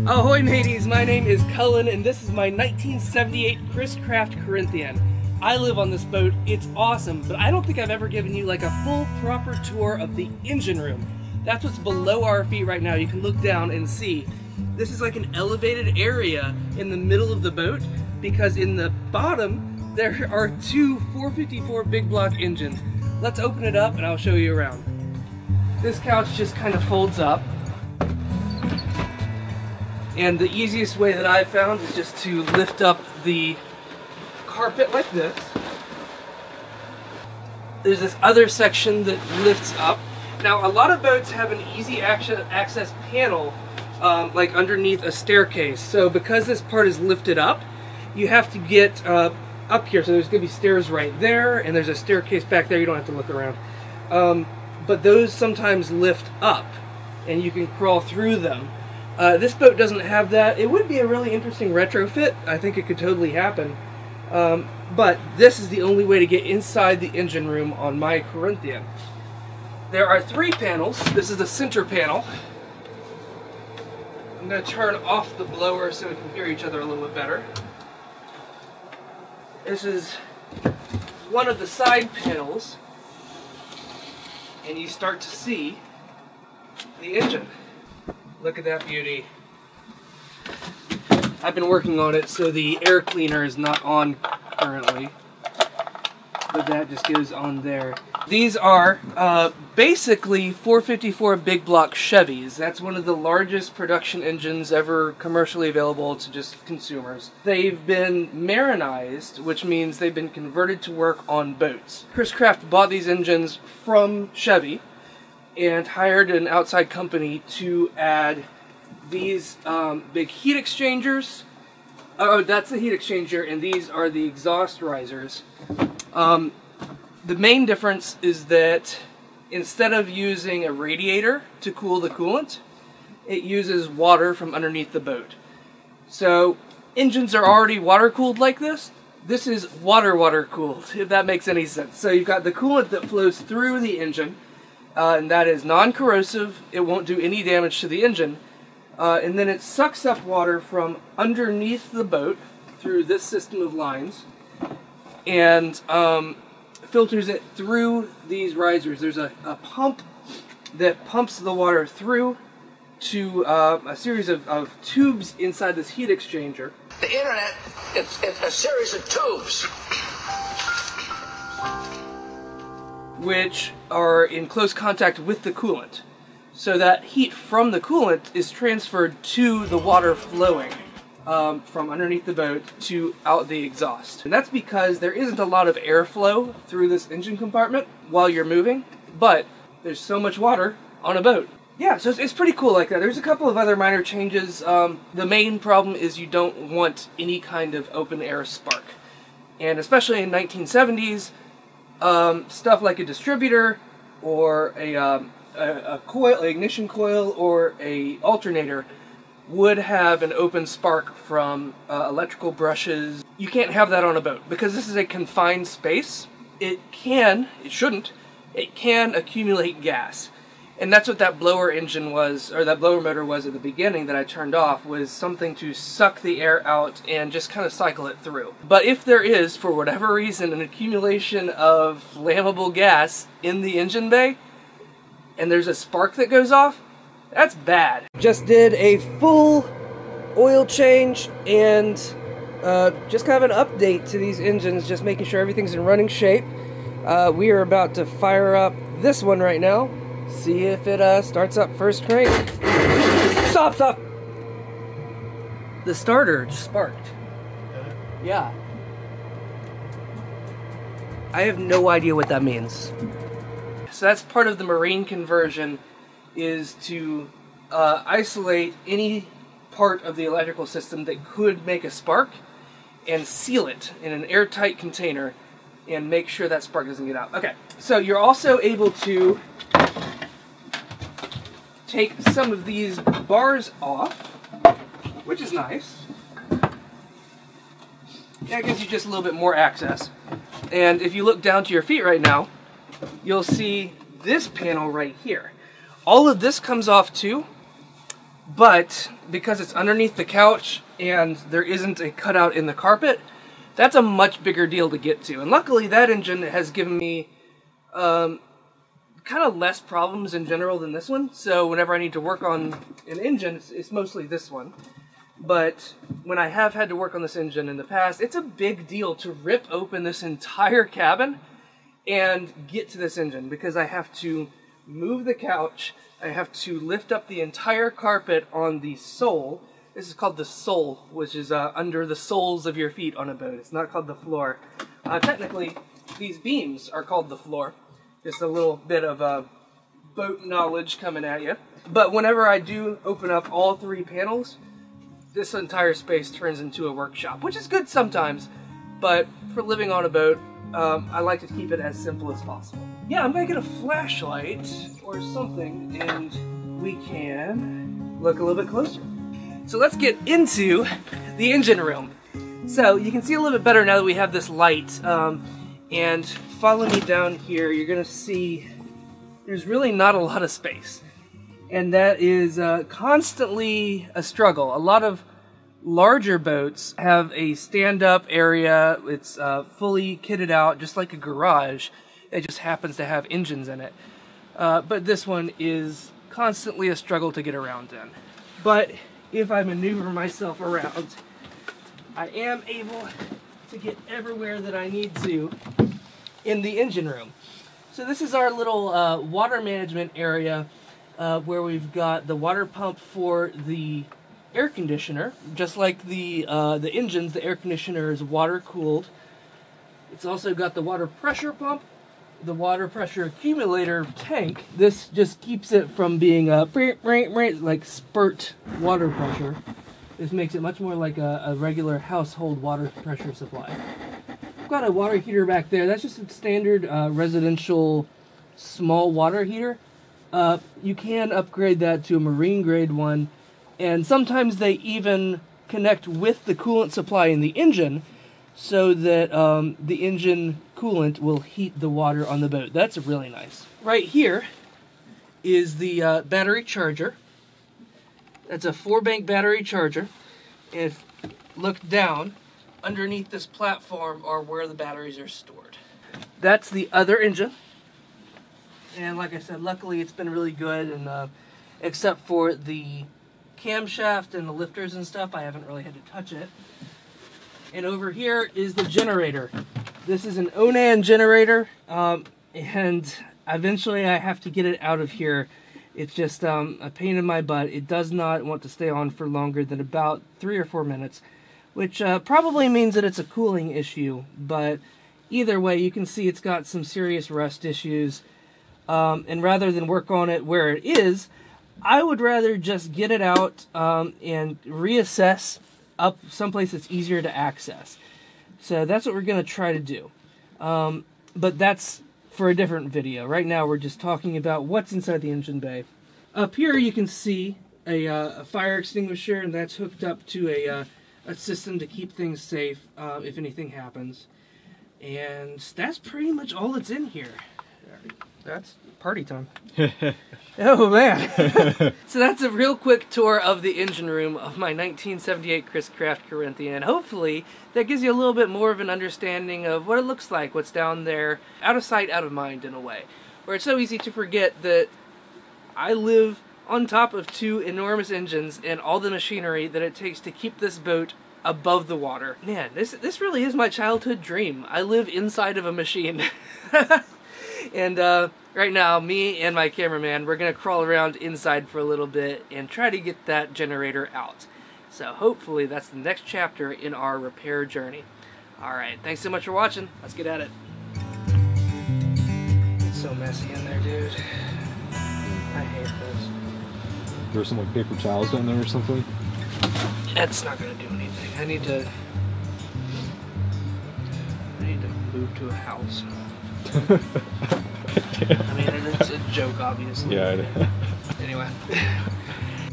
Ahoy mateys, my name is Cullen and this is my 1978 Chris Craft Corinthian. I live on this boat, it's awesome, but I don't think I've ever given you like a full proper tour of the engine room. That's what's below our feet right now. You can look down and see. This is like an elevated area in the middle of the boat because in the bottom there are two 454 big block engines. Let's open it up and I'll show you around. This couch just kind of folds up. And the easiest way that I've found is just to lift up the carpet like this. There's this other section that lifts up. Now, a lot of boats have an easy access panel like underneath a staircase. So because this part is lifted up, you have to get up here. So there's going to be stairs right there, and there's a staircase back there. You don't have to look around. But those sometimes lift up, and you can crawl through them. This boat doesn't have that. It would be a really interesting retrofit. I think it could totally happen. But this is the only way to get inside the engine room on my Corinthian. There are three panels. This is the center panel. I'm going to turn off the blower so we can hear each other a little bit better. This is one of the side panels, and you start to see the engine. Look at that beauty. I've been working on it so the air cleaner is not on currently, but that just goes on there. These are basically 454 big block Chevys. That's one of the largest production engines ever commercially available to just consumers. They've been marinized, which means they've been converted to work on boats. Chris Craft bought these engines from Chevy and hired an outside company to add these big heat exchangers. Oh, that's the heat exchanger, and these are the exhaust risers. The main difference is that instead of using a radiator to cool the coolant, it uses water from underneath the boat. So engines are already water cooled like this. This is water cooled, if that makes any sense. So you've got the coolant that flows through the engine, and that is non-corrosive. It won't do any damage to the engine. And then it sucks up water from underneath the boat through this system of lines and filters it through these risers. There's a pump that pumps the water through to a series of tubes inside this heat exchanger. The internet, it's a series of tubes, which are in close contact with the coolant. So that heat from the coolant is transferred to the water flowing from underneath the boat to out the exhaust. And that's because there isn't a lot of airflow through this engine compartment while you're moving, but there's so much water on a boat. Yeah, so it's pretty cool like that. There's a couple of other minor changes. The main problem is you don't want any kind of open air spark. And especially in 1970s, stuff like a distributor or a coil, an ignition coil, or a alternator would have an open spark from electrical brushes. You can't have that on a boat because this is a confined space. It shouldn't accumulate gas. And that's what that blower engine was, or that blower motor was at the beginning that I turned off, was something to suck the air out and just kind of cycle it through. But if there is, for whatever reason, an accumulation of flammable gas in the engine bay, and there's a spark that goes off, that's bad. Just did a full oil change and just kind of an update to these engines, just making sure everything's in running shape. We are about to fire up this one right now. See if it starts up first crank. Stop! The starter just sparked. Yeah. I have no idea what that means. So that's part of the marine conversion, is to isolate any part of the electrical system that could make a spark and seal it in an airtight container and make sure that spark doesn't get out. Okay, so you're also able to take some of these bars off, which is nice. That gives you just a little bit more access. And if you look down to your feet right now, you'll see this panel right here. All of this comes off too, But because it's underneath the couch and there isn't a cutout in the carpet, that's a much bigger deal to get to. And luckily that engine has given me kind of less problems in general than this one. So whenever I need to work on an engine, it's mostly this one. But when I have had to work on this engine in the past, it's a big deal to rip open this entire cabin and get to this engine, because I have to move the couch, I have to lift up the entire carpet on the sole. This is called the sole, which is under the soles of your feet on a boat. It's not called the floor. Technically, these beams are called the floor. Just a little bit of boat knowledge coming at you. But whenever I do open up all 3 panels, this entire space turns into a workshop, which is good sometimes, but for living on a boat, I like to keep it as simple as possible. Yeah, I'm gonna get a flashlight or something, and we can look a little bit closer. So let's get into the engine room. So you can see a little bit better now that we have this light, and follow me down here, you're gonna see there's really not a lot of space. And that is constantly a struggle. A lot of larger boats have a stand-up area. It's fully kitted out, just like a garage. It just happens to have engines in it. But this one is constantly a struggle to get around in. But if I maneuver myself around, I am able to get everywhere that I need to in the engine room. So this is our little water management area, where we've got the water pump for the air conditioner. Just like the engines, the air conditioner is water cooled. It's also got the water pressure pump, the water pressure accumulator tank. This just keeps it from being like spurt water pressure. This makes it much more like a regular household water pressure supply. I've got a water heater back there. That's just a standard residential small water heater. You can upgrade that to a marine grade one, and sometimes they even connect with the coolant supply in the engine so that the engine coolant will heat the water on the boat. That's really nice. Right here is the battery charger. That's a 4-bank battery charger. If you look down, underneath this platform are where the batteries are stored. That's the other engine. And like I said, luckily it's been really good, and except for the camshaft and the lifters and stuff, I haven't really had to touch it. And over here is the generator. This is an Onan generator, and eventually I have to get it out of here. It's just a pain in my butt. It does not want to stay on for longer than about 3 or 4 minutes, which probably means that it's a cooling issue, but either way, you can see it's got some serious rust issues. And rather than work on it where it is, I would rather just get it out and reassess up someplace that's easier to access. So that's what we're going to try to do. But that's for a different video. Right now we're just talking about what's inside the engine bay. Up here you can see a fire extinguisher, and that's hooked up to a system to keep things safe if anything happens. And that's pretty much all that's in here. That's party time. Oh man. So that's a real quick tour of the engine room of my 1978 Chris Craft Corinthian. Hopefully that gives you a little bit more of an understanding of what it looks like, what's down there, out of sight, out of mind in a way. Where it's so easy to forget that I live on top of 2 enormous engines and all the machinery that it takes to keep this boat above the water. Man, this really is my childhood dream. I live inside of a machine. And right now, me and my cameraman, we're going to crawl around inside for a little bit and try to get that generator out. So hopefully that's the next chapter in our repair journey. Alright, thanks so much for watching. Let's get at it. It's so messy in there, dude. I hate this. There's some like paper towels down there or something? That's not going to do anything. I need to move to a house. I mean, it's a joke, obviously. Yeah, I know. Anyway.